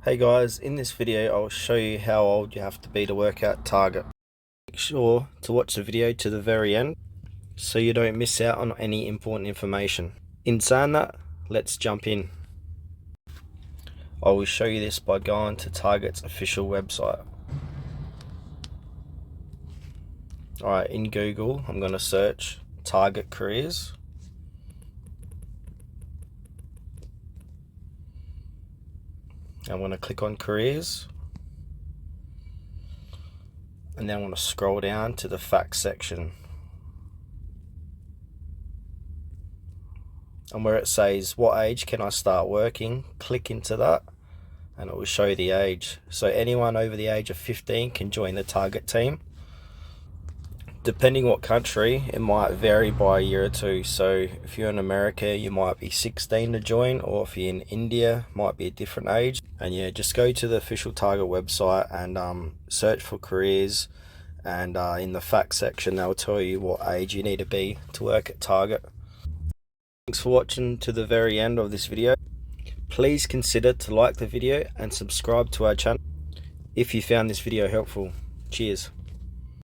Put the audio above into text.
Hey guys, in this video I'll show you how old you have to be to work at Target. Make sure to watch the video to the very end so you don't miss out on any important information. In saying that, let's jump in. I will show you this by going to Target's official website. Alright, in Google I'm going to search Target Careers. I'm going to click on Careers. And then I'm going to scroll down to the facts section. And where it says, what age can I start working? Click into that and it will show the age. So anyone over the age of 15 can join the Target team. Depending what country, it might vary by a year or two. So if you're in America, you might be 16 to join, or if you're in India, might be a different age. And yeah, just go to the official Target website and search for careers, and in the facts section they'll tell you what age you need to be to work at Target. Thanks for watching to the very end of this video. Please consider to like the video and subscribe to our channel if you found this video helpful. Cheers.